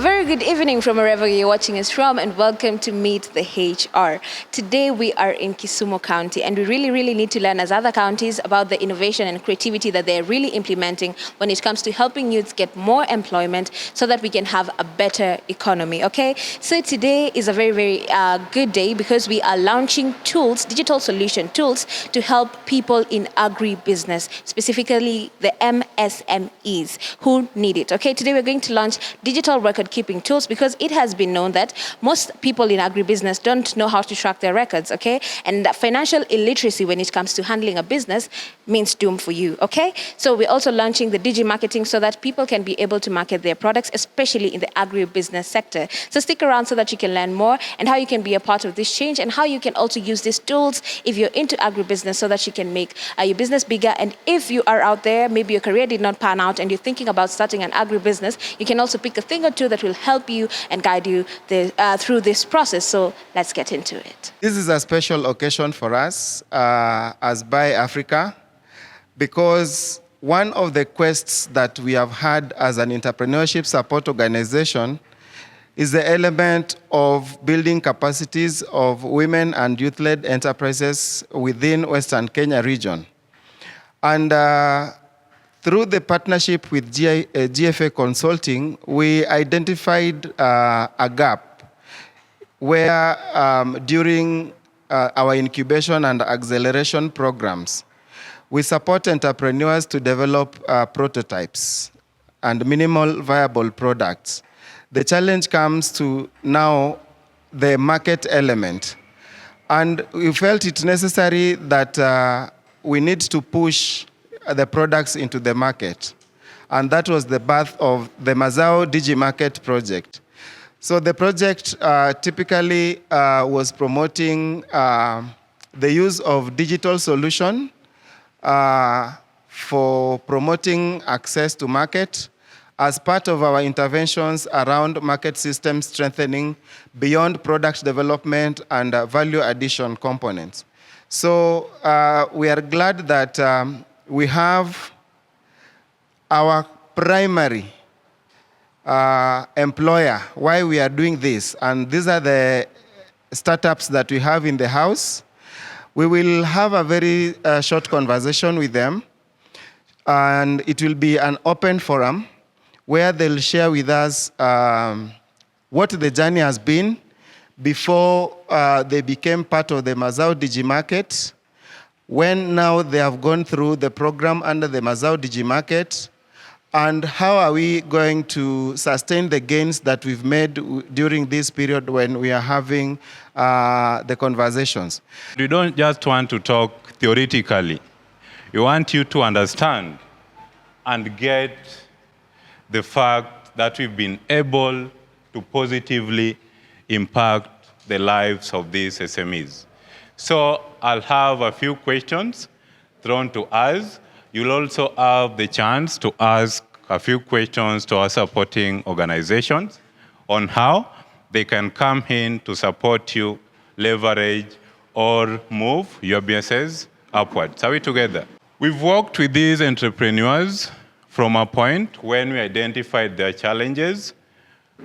A very good evening from wherever you're watching us from, and welcome to Meet the HR. Today we are in Kisumu County, and we really need to learn as other counties about the innovation and creativity that they're really implementing when it comes to helping youths get more employment so that we can have a better economy, okay? So today is a very good day because we are launching tools, digital solution tools to help people in agribusiness, specifically the MSMEs who need it, okay? Today we're going to launch digital record keeping tools because it has been known that most people in agribusiness don't know how to track their records, okay? And that financial illiteracy when it comes to handling a business means doom for you, okay? So we're also launching the digi marketing so that people can be able to market their products, especially in the agribusiness sector. So stick around so that you can learn more and how you can be a part of this change and how you can also use these tools if you're into agribusiness so that you can make your business bigger. And if you are out there, maybe your career did not pan out and you're thinking about starting an agribusiness, you can also pick a thing or two that will help you and guide you through this process. So let's get into it. This is a special occasion for us as Baye Africa, because one of the quests that we have had as an entrepreneurship support organization is the element of building capacities of women and youth-led enterprises within Western Kenya region. And through the partnership with GFA Consulting, we identified a gap where during our incubation and acceleration programs, we support entrepreneurs to develop prototypes and minimal viable products. The challenge comes to now the market element. And we felt it necessary that we need to push the products into the market. And that was the birth of the Mazao Digi Market project. So the project typically was promoting the use of digital solution for promoting access to market as part of our interventions around market system strengthening beyond product development and value addition components. So we are glad that we have our primary employer why we are doing this, and these are the startups that we have in the house. We will have a very short conversation with them, and it will be an open forum where they'll share with us what the journey has been before they became part of the Mazao Digi Market, when now they have gone through the program under the Mazao Digi Market, and how are we going to sustain the gains that we've made during this period when we are having the conversations. We don't just want to talk theoretically. We want you to understand and get the fact that we've been able to positively impact the lives of these SMEs. So I'll have a few questions thrown to us. You'll also have the chance to ask a few questions to our supporting organizations on how they can come in to support you, leverage, or move your businesses upwards. Are we together? We've worked with these entrepreneurs from a point when we identified their challenges.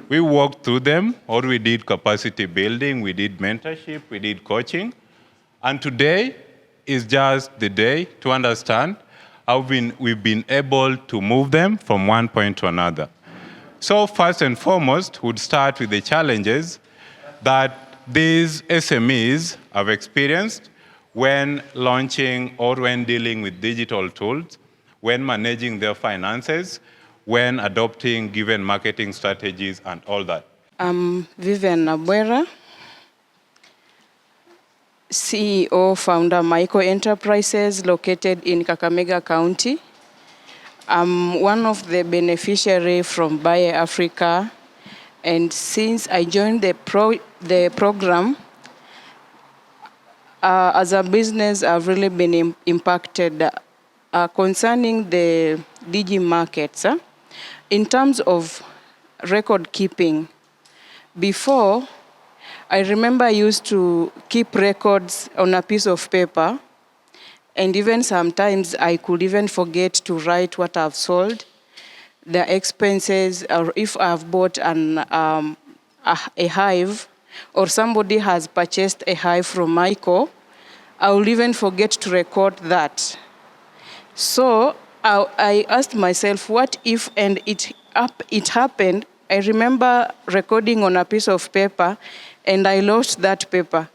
We walked through them, or we did capacity building, we did mentorship, we did coaching. And today is just the day to understand how we've been able to move them from one point to another. So first and foremost, we'd start with the challenges that these SMEs have experienced when launching or when dealing with digital tools, when managing their finances, when adopting given marketing strategies and all that. I'm Vivian Nabwera, CEO, founder, Micro Enterprises located in Kakamega County. I'm one of the beneficiaries from Baye Africa, and since I joined the program, as a business, I've really been impacted concerning the digi markets. In terms of record keeping, before, I remember I used to keep records on a piece of paper, and even sometimes I could even forget to write what I've sold. the expenses, or if I've bought a hive, or somebody has purchased a hive from Michael, I will even forget to record that. So I asked myself, what if, and it happened. I remember recording on a piece of paper, and I lost that paper.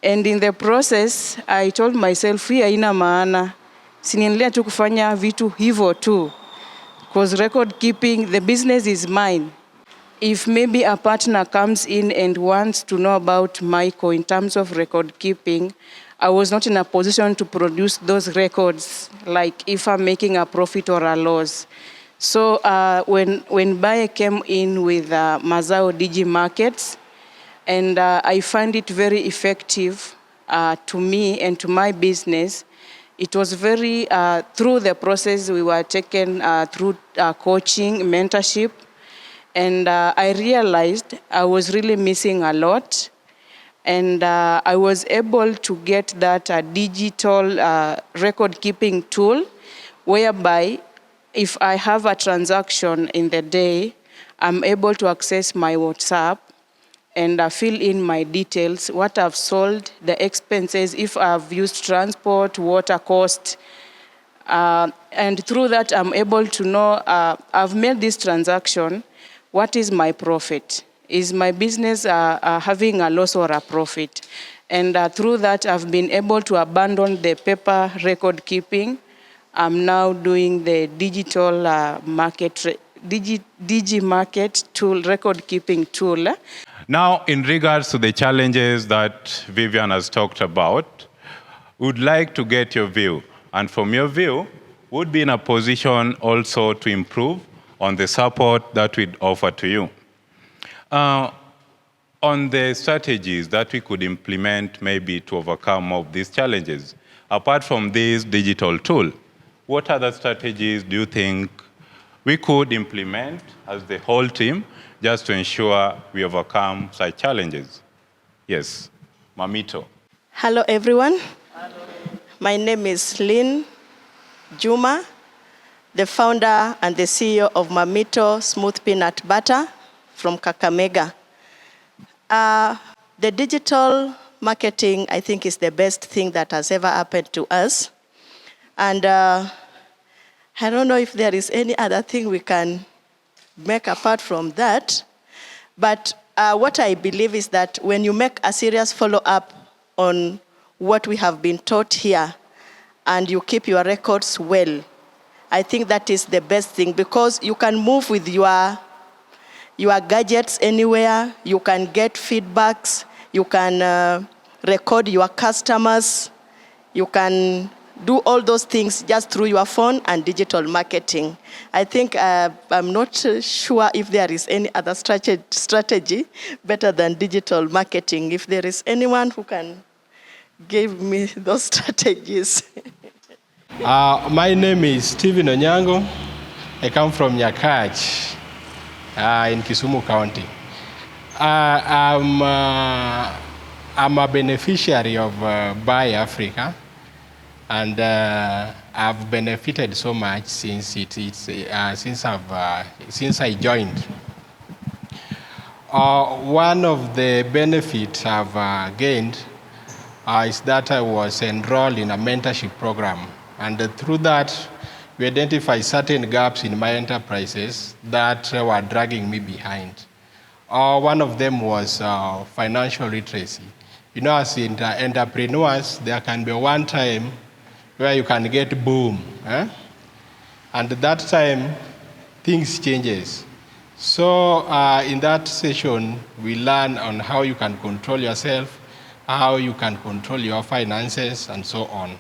And in the process, I told myself, hii haina maana, siniendelea tu kufanya vitu hivyo tu. Because record keeping, the business is mine. If maybe a partner comes in and wants to know about Michael in terms of record keeping, I was not in a position to produce those records, like if I'm making a profit or a loss. So when Baye came in with Mazao Digi Markets, and I find it very effective to me and to my business. It was very, through the process, we were taken through coaching, mentorship, and I realized I was really missing a lot. And I was able to get that digital record-keeping tool, whereby if I have a transaction in the day, I'm able to access my WhatsApp and fill in my details, what I've sold, the expenses, if I've used transport, water cost. And through that, I'm able to know, I've made this transaction, what is my profit? Is my business having a loss or a profit? And through that, I've been able to abandon the paper record keeping. I'm now doing the digital Digi Market tool, record keeping tool. Now, in regards to the challenges that Vivian has talked about, we'd like to get your view. And from your view, would be in a position also to improve on the support that we'd offer to you. On the strategies that we could implement maybe to overcome more of these challenges, apart from this digital tool, what other strategies do you think we could implement as the whole team just to ensure we overcome such challenges? Yes, Mamito. Hello, everyone. Hello. My name is Lynn Juma, the founder and the CEO of Mamito Smooth Peanut Butter from Kakamega. The digital marketing, I think, is the best thing that has ever happened to us. And I don't know if there is any other thing we can make apart from that. But what I believe is that when you make a serious follow-up on what we have been taught here and you keep your records well, I think that is the best thing, because you can move with your gadgets anywhere, you can get feedbacks, you can record your customers, you can do all those things just through your phone and digital marketing. I think I'm not sure if there is any other strategy better than digital marketing. If there is anyone who can give me those strategies. My name is Stephen Onyango. I come from Nyakach in Kisumu County. I'm a beneficiary of Baye Africa. And I've benefited so much since I joined. One of the benefits I've gained is that I was enrolled in a mentorship program, and through that, we identified certain gaps in my enterprises that were dragging me behind. One of them was financial literacy. You know, as entrepreneurs, there can be one time where you can get boom. And at that time, things changes. So in that session, we learn on how you can control yourself, how you can control your finances, and so on.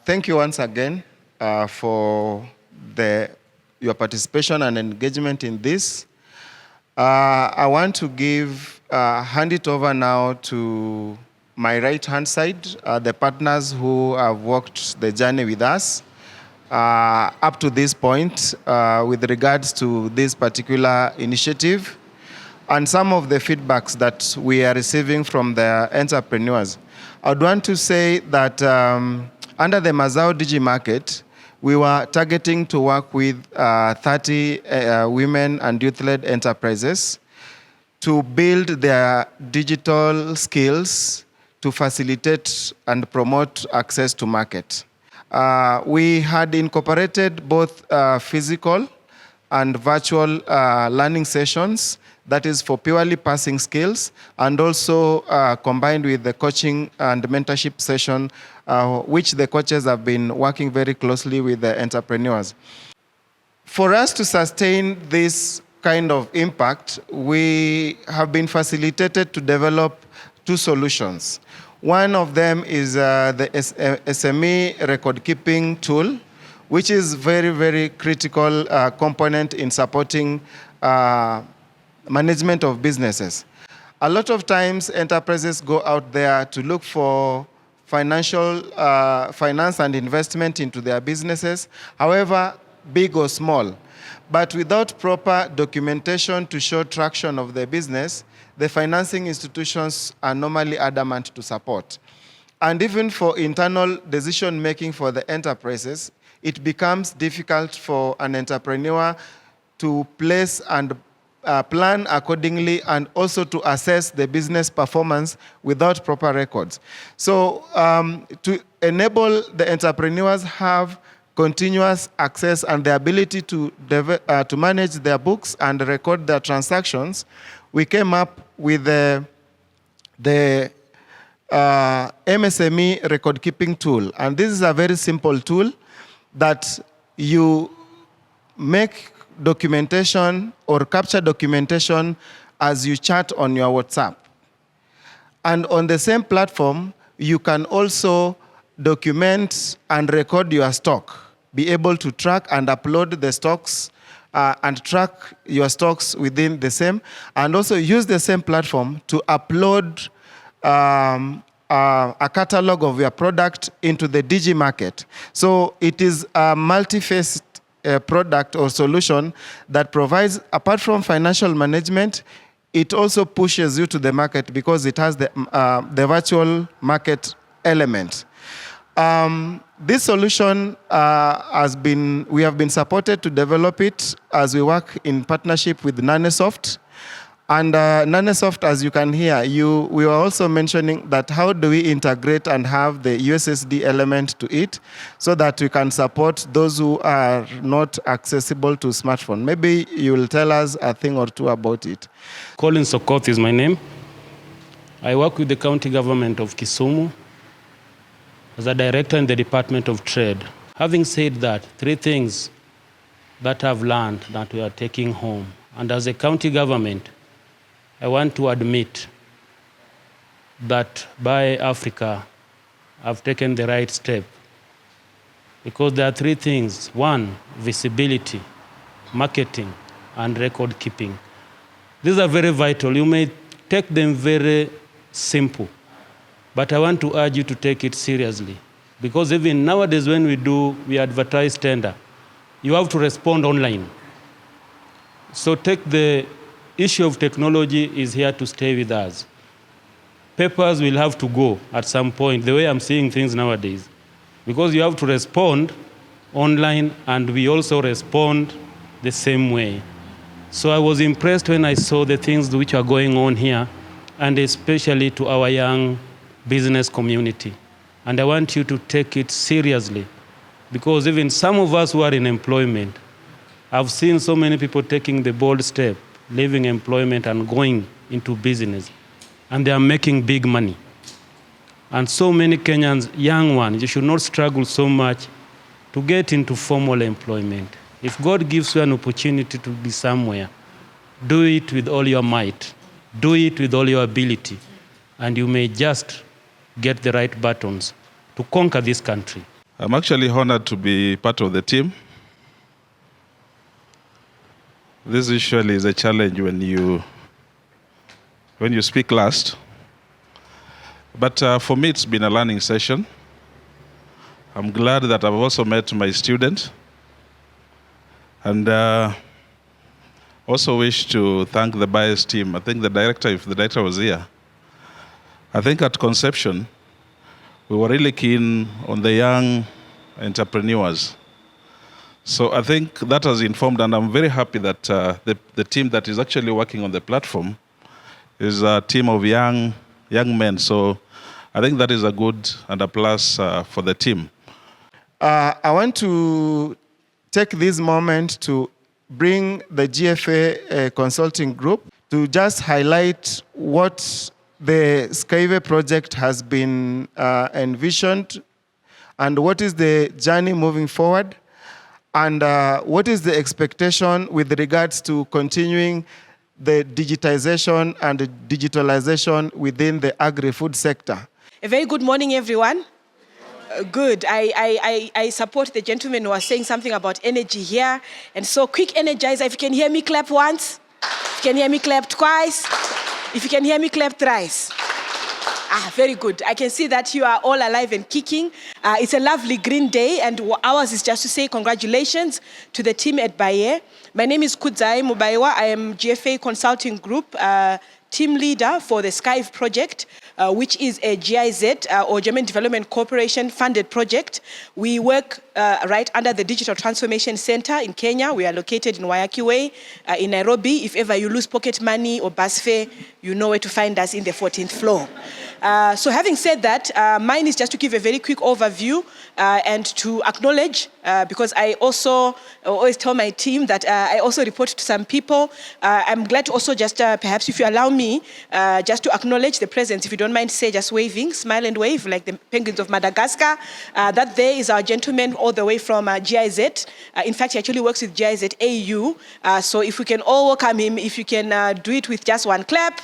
Thank you once again for your participation and engagement in this. I want to hand it over now to my right-hand side, the partners who have walked the journey with us up to this point with regards to this particular initiative and some of the feedbacks that we are receiving from the entrepreneurs. I would want to say that under the Mazao Digi Market, we were targeting to work with 30 women and youth-led enterprises to build their digital skills to facilitate and promote access to market. We had incorporated both physical and virtual learning sessions, that is for purely passing skills, and also combined with the coaching and mentorship session, which the coaches have been working very closely with the entrepreneurs. For us to sustain this kind of impact, we have been facilitated to develop two solutions. One of them is the SME record-keeping tool, which is very, very critical component in supporting management of businesses. A lot of times, enterprises go out there to look for finance and investment into their businesses, however big or small. But without proper documentation to show traction of the business, the financing institutions are normally adamant to support. And even for internal decision-making for the enterprises, it becomes difficult for an entrepreneur to place and plan accordingly, and also to assess the business performance without proper records. So to enable the entrepreneurs have continuous access and the ability to manage their books and record their transactions, we came up with the MSME record-keeping tool. And this is a very simple tool that you make documentation or capture documentation as you chat on your WhatsApp. And on the same platform, you can also document and record your stock, be able to track and upload the stocks and track your stocks within the same, and also use the same platform to upload a catalog of your product into the DG market. So it is a multi-faced product or solution that provides, apart from financial management, it also pushes you to the market because it has the virtual market element. This solution we have been supported to develop it as we work in partnership with Nanesoft. And Nanesoft, as you can hear, we were also mentioning that how do we integrate and have the USSD element to it so that we can support those who are not accessible to smartphone. Maybe you will tell us a thing or two about it. Colin Sokoth is my name. I work with the county government of Kisumu as a director in the Department of Trade. Having said that, three things that I've learned that we are taking home. And as a county government, I want to admit that Baye Africa have taken the right step, because there are three things. One, visibility, marketing, and record keeping. These are very vital. You may take them very simple, but I want to urge you to take it seriously, because even nowadays when we advertise tender, you have to respond online. So take the issue of technology is here to stay with us. Papers will have to go at some point, the way I'm seeing things nowadays, because you have to respond online, and we also respond the same way. So I was impressed when I saw the things which are going on here, and especially to our young business community. And I want you to take it seriously, because even some of us who are in employment, I've seen so many people taking the bold step, leaving employment and going into business, and they are making big money. And so many Kenyans, young ones, you should not struggle so much to get into formal employment. If God gives you an opportunity to be somewhere, do it with all your might, do it with all your ability, and you may just get the right buttons to conquer this country. I'm actually honored to be part of the team. This usually is a challenge when you speak last. But for me, it's been a learning session. I'm glad that I've also met my student. And also wish to thank the Baye team. I think the director, if the director was here, I think at conception, we were really keen on the young entrepreneurs. So I think that has informed, and I'm very happy that the team that is actually working on the platform is a team of young men. So I think that is a good and a plus for the team. I want to take this moment to bring the GFA consulting group to just highlight what the Skyve project has been envisioned and what is the journey moving forward, and what is the expectation with regards to continuing the digitization and the digitalization within the agri-food sector. A very good morning, everyone. Good. I support the gentleman who was saying something about energy here. And so quick energizer, if you can hear me, clap once. If you can hear me, clap twice. If you can hear me, clap thrice. Very good. I can see that you are all alive and kicking. It's a lovely green day, and ours is just to say congratulations to the team at Baye. My name is Kudzai Mubaiwa. I am GFA Consulting Group team leader for the Skyve project, which is a GIZ or German Development Corporation funded project. We work right under the Digital Transformation Center in Kenya. We are located in Wayaki Way in Nairobi. If ever you lose pocket money or bus fare, you know where to find us in the 14th floor. So having said that, mine is just to give a very quick overview and to acknowledge, because I also always tell my team that I also report to some people. I'm glad to also just, perhaps if you allow me, just to acknowledge the presence, if you don't mind, say just waving, smile and wave, like the penguins of Madagascar. That there is our gentleman all the way from GIZ. In fact, he actually works with GIZ AU. So if we can all welcome him, if you can do it with just one clap.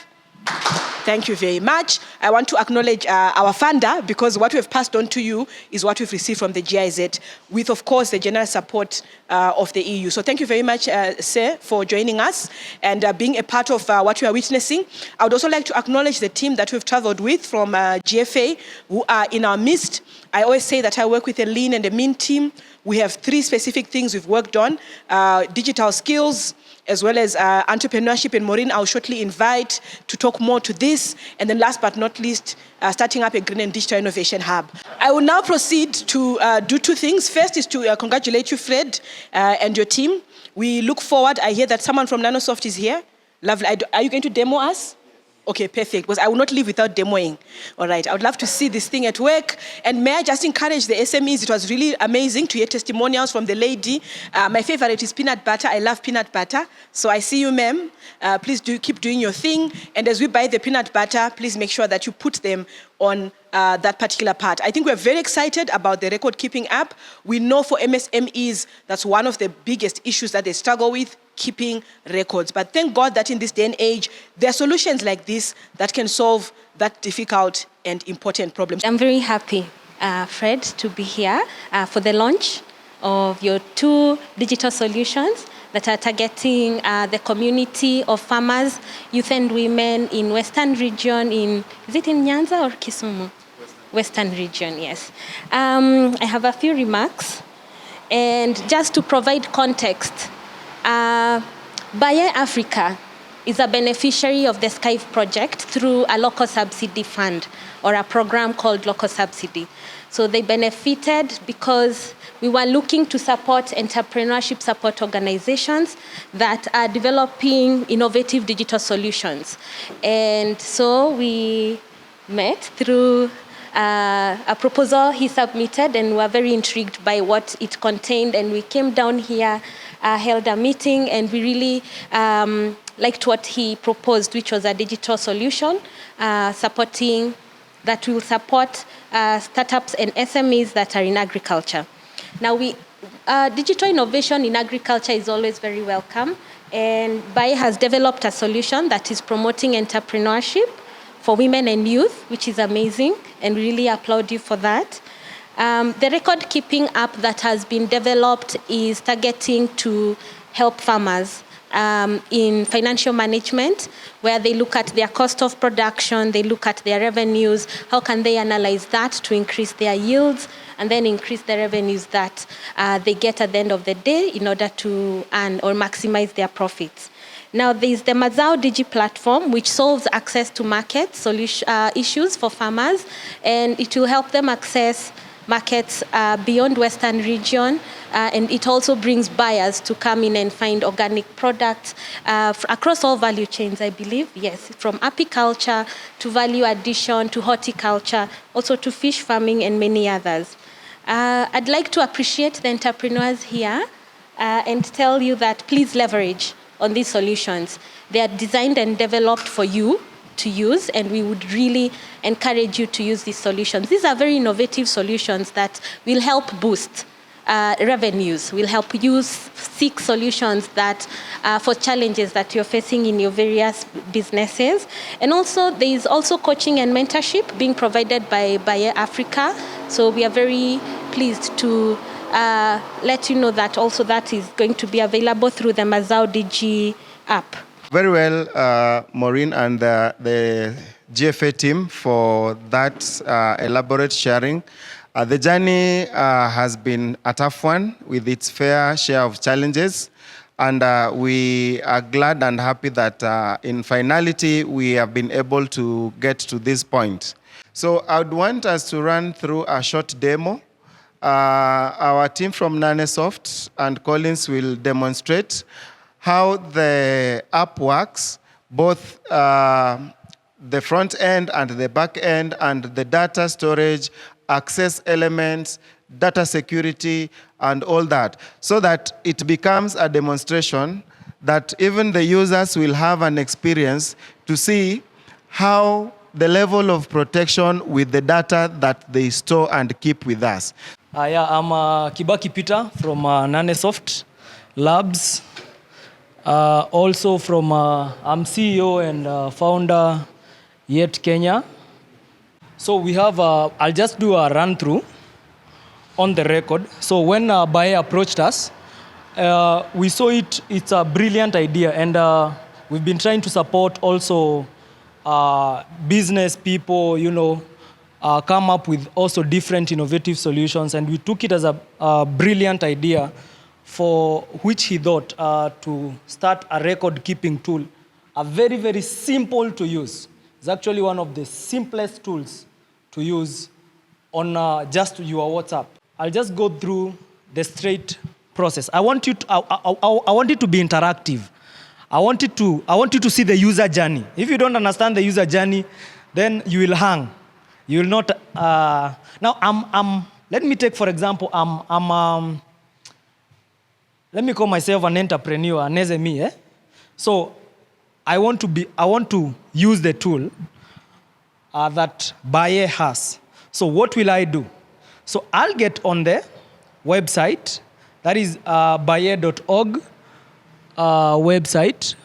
Thank you very much. I want to acknowledge our funder, because what we've passed on to you is what we've received from the GIZ, with, of course, the general support of the EU. So thank you very much, sir, for joining us and being a part of what we are witnessing. I would also like to acknowledge the team that we've traveled with from GFA, who are in our midst. I always say that I work with a lean and a mean team. We have 3 specific things we've worked on: digital skills, as well as entrepreneurship, and Maureen I'll shortly invite to talk more to this. And then last but not least, starting up a Green and Digital Innovation Hub. I will now proceed to do 2 things. First is to congratulate you, Fred, and your team. We look forward. I hear that someone from Nanosoft is here. Lovely. Are you going to demo us? Okay, perfect, because I will not leave without demoing. All right, I would love to see this thing at work. And may I just encourage the SMEs? It was really amazing to hear testimonials from the lady. My favorite is peanut butter. I love peanut butter. So I see you, ma'am. Please keep doing your thing. And as we buy the peanut butter, please make sure that you put them on that particular part. I think we're very excited about the record-keeping app. We know for MSMEs, that's one of the biggest issues that they struggle with, keeping records. But thank God that in this day and age, there are solutions like this that can solve that difficult and important problem. I'm very happy, Fred, to be here for the launch of your 2 digital solutions that are targeting the community of farmers, youth and women in Western region, is it in Nyanza or Kisumu? Western region, yes. I have a few remarks. And just to provide context, Baye Africa is a beneficiary of the Skyve project through a local subsidy fund, or a program called Local Subsidy. So they benefited because we were looking to support entrepreneurship support organizations that are developing innovative digital solutions. And so we met through a proposal he submitted, and we were very intrigued by what it contained. And we came down here, held a meeting, and we really liked what he proposed, which was a digital solution that will support startups and SMEs that are in agriculture. Now, digital innovation in agriculture is always very welcome, and Baye has developed a solution that is promoting entrepreneurship for women and youth, which is amazing, and we really applaud you for that. The record-keeping app that has been developed is targeting to help farmers in financial management, where they look at their cost of production, they look at their revenues, how can they analyze that to increase their yields, and then increase the revenues that they get at the end of the day in order to earn or maximize their profits. Now, there's the Mazao Digi platform, which solves access to market issues for farmers, and it will help them access markets beyond Western region, and it also brings buyers to come in and find organic products across all value chains, I believe. Yes, from apiculture to value addition to horticulture, also to fish farming and many others. I'd like to appreciate the entrepreneurs here and tell you that please leverage on these solutions. They are designed and developed for you to use, and we would really encourage you to use these solutions. These are very innovative solutions that will help boost revenues, will help you seek solutions that for challenges that you're facing in your various businesses. And also, there is also coaching and mentorship being provided by Baye Africa. So we are very pleased to let you know that also that is going to be available through the Mazao DG app. Very well, Maureen and the GFA team for that elaborate sharing. The journey has been a tough one with its fair share of challenges. And we are glad and happy that in finality, we have been able to get to this point. So I would want us to run through a short demo. Our team from Nanesoft and Collins will demonstrate how the app works, both the front end and the back end, and the data storage, access elements, data security, and all that, so that it becomes a demonstration that even the users will have an experience to see how the level of protection with the data that they store and keep with us. Yeah, I'm Kibaki Peter from Nanesoft Labs. Also from, I'm CEO and founder Yet Kenya. So we have, I'll just do a run through on the record. So when Baye approached us, we saw it's a brilliant idea, and we've been trying to support also business people, come up with also different innovative solutions, and we took it as a brilliant idea for which he thought to start a record-keeping tool, a very, very simple to use. It's actually one of the simplest tools to use on just your WhatsApp. I'll just go through the straight process. I want you to, I want it to be interactive. I want you to see the user journey. If you don't understand the user journey, then you will hang. You will not. Now, let me take, for example, let me call myself an entrepreneur, an SME. So I want to use the tool that Baye has. So what will I do? So I'll get on the website, that is baye.org website,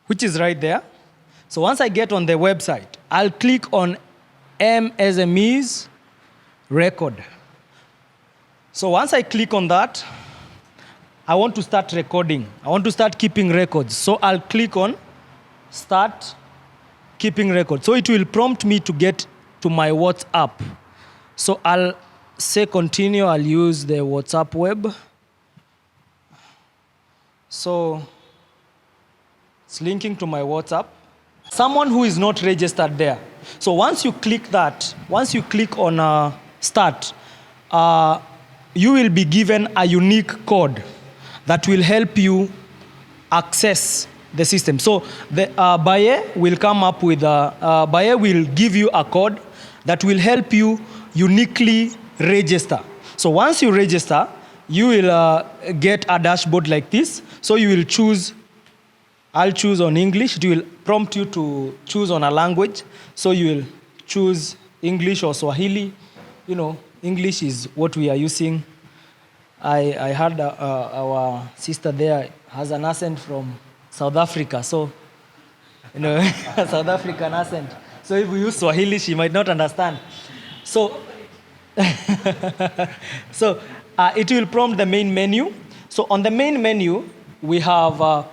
which is right there. So once I get on the website, I'll click on MSME's record. So once I click on that, I want to start recording. I want to start keeping records. So I'll click on Start Keeping Records. So it will prompt me to get to my WhatsApp. So I'll say continue. I'll use the WhatsApp web. So it's linking to my WhatsApp. Someone who is not registered there. So once you click that, once you click on Start, you will be given a unique code that will help you access the system. So the Baye will come up with Baye will give you a code that will help you uniquely register. So once you register, you will get a dashboard like this. So you will choose, I'll choose on English. It will prompt you to choose on a language. So you will choose English or Swahili. English is what we are using. I heard our sister there has an accent from South Africa, so South African accent. So if we use Swahili, she might not understand. So, it will prompt the main menu. So on the main menu, we have a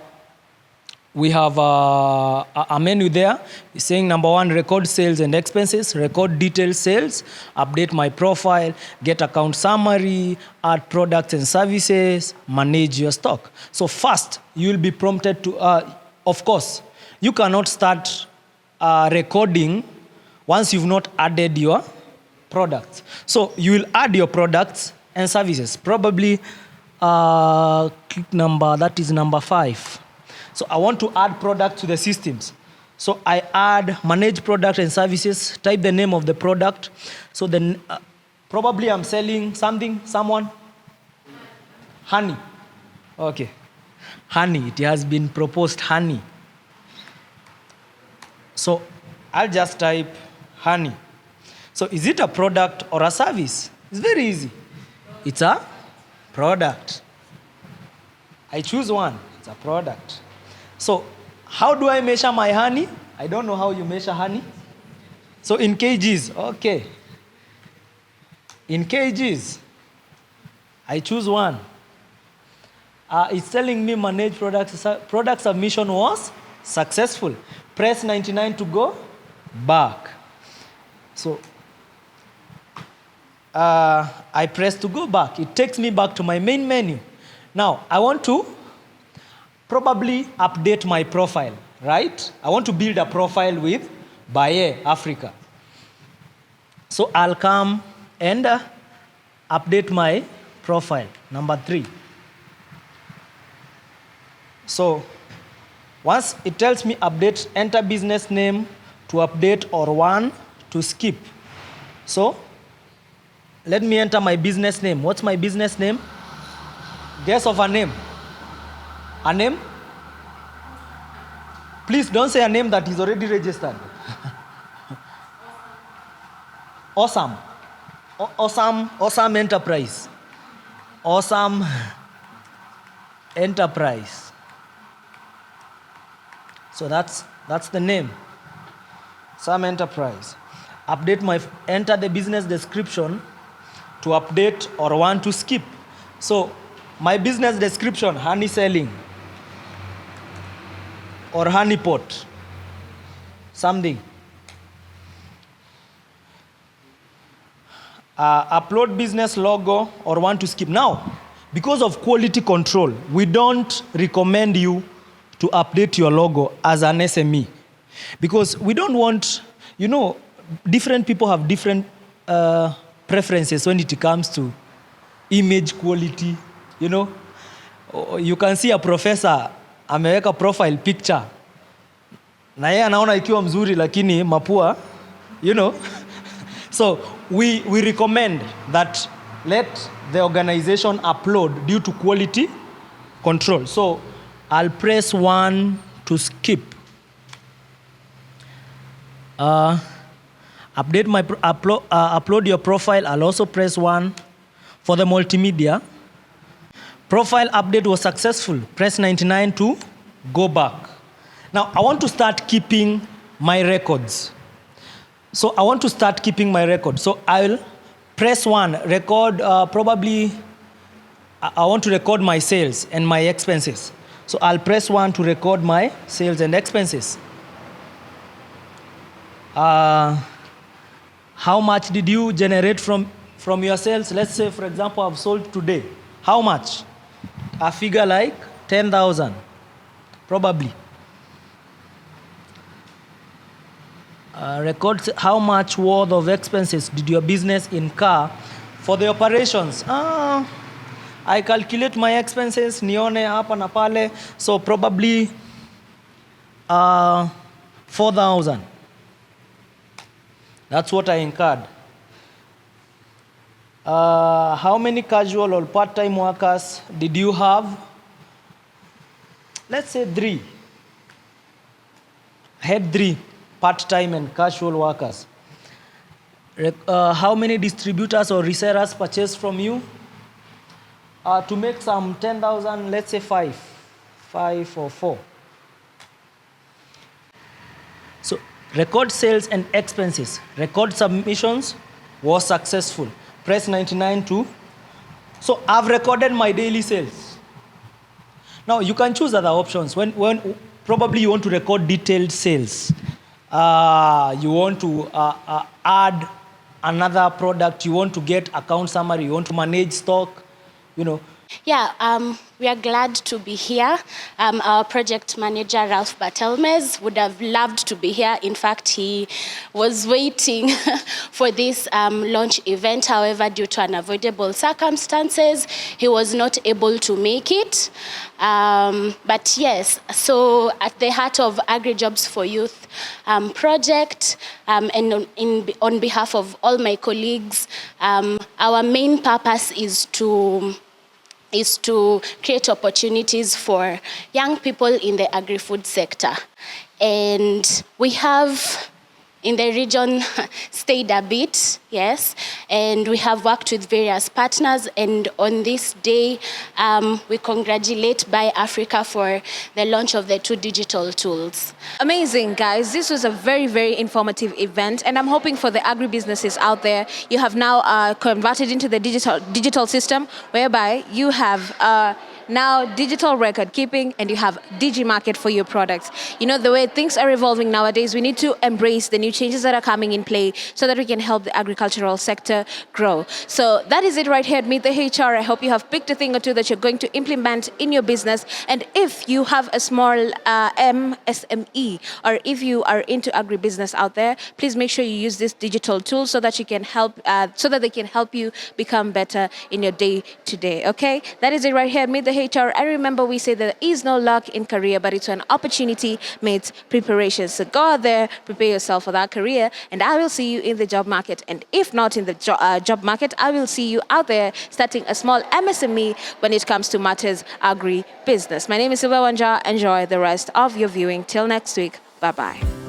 menu there saying number 1, record sales and expenses, record detailed sales, update my profile, get account summary, add products and services, manage your stock. So first, you will be prompted to, of course, you cannot start recording once you've not added your products. So you will add your products and services. Probably click number, that is number 5. So I want to add product to the systems. So I add manage product and services, type the name of the product. So then probably I'm selling something, someone? Honey. Okay. Honey, it has been proposed honey. So I'll just type honey. So is it a product or a service? It's very easy. It's a product. I choose one. It's a product. So how do I measure my honey? I don't know how you measure honey. So in kgs, okay. In kgs, I choose one. It's telling me manage product submission was successful. Press 99 to go back. So I press to go back. It takes me back to my main menu. Now I want to probably update my profile, right? I want to build a profile with Baye Africa. So I'll come and update my profile, number 3. So once it tells me update, enter business name to update or 1 to skip. So let me enter my business name. What's my business name? Guess of a name. A name? Please don't say a name that is already registered. Awesome. Awesome enterprise. Awesome enterprise. So that's the name. Some enterprise. Enter the business description to update or 1 to skip. So my business description, honey selling or honey pot, something. Upload business logo or 1 to skip. Now, because of quality control, we don't recommend you to update your logo as an SME. Because we don't want, different people have different preferences when it comes to image quality, You can see a professor ameweka profile picture. Na yeye anaona ikiwa mzuri lakini mapua, So we recommend that let the organization upload due to quality control. So I'll press 1 to skip. Upload your profile. I'll also press 1 for the multimedia. Profile update was successful. Press 99 to go back. Now I want to start keeping my records. So I want to start keeping my record. So I'll press 1, record, probably I want to record my sales and my expenses. So I'll press 1 to record my sales and expenses. How much did you generate from your sales? Let's say, for example, I've sold today. How much? A figure like 10,000, probably. Record how much worth of expenses did your business incur for the operations. I calculate my expenses, nione hapa na pale, so probably 4,000. That's what I incurred. How many casual or part-time workers did you have? Let's say 3. I had 3 part-time and casual workers. How many distributors or resellers purchased from you? To make some 10,000, let's say 5 or 4. So record sales and expenses. Record submissions was successful. Press 99 to. So I've recorded my daily sales. Now you can choose other options. When probably you want to record detailed sales. You want to add another product. You want to get account summary. You want to manage stock. Yeah, we are glad to be here. Our project manager, Ralph Bartelmes, would have loved to be here. In fact, he was waiting for this launch event. However, due to unavoidable circumstances, he was not able to make it. But yes, so at the heart of AgriJobs for Youth project, and on behalf of all my colleagues, our main purpose is to create opportunities for young people in the agri-food sector. And we have in the region stayed a bit, yes, and we have worked with various partners, and on this day, we congratulate Baye Africa for the launch of the 2 digital tools. Amazing, guys. This was a very, very informative event, and I'm hoping for the agribusinesses out there, you have now converted into the digital system, whereby you have now digital record keeping and you have DigiMarket for your products. You know, the way things are evolving nowadays, we need to embrace the new changes that are coming in play so that we can help the agricultural sector grow. So that is it right here at Meet the HR. I hope you have picked a thing or two that you're going to implement in your business. And if you have a small MSME, or if you are into agribusiness out there, please make sure you use this digital tool so that you can help, so that they can help you become better in your day-to-day. Okay, that is it right here at Meet the HR. And remember, we say there is no luck in career, but it's an opportunity meets preparation. So go out there, prepare yourself for that career, and I will see you in the job market. And if not in the job market, I will see you out there starting a small MSME when it comes to matters agri-business. My name is Silva Wanja. Enjoy the rest of your viewing. Till next week. Bye-bye.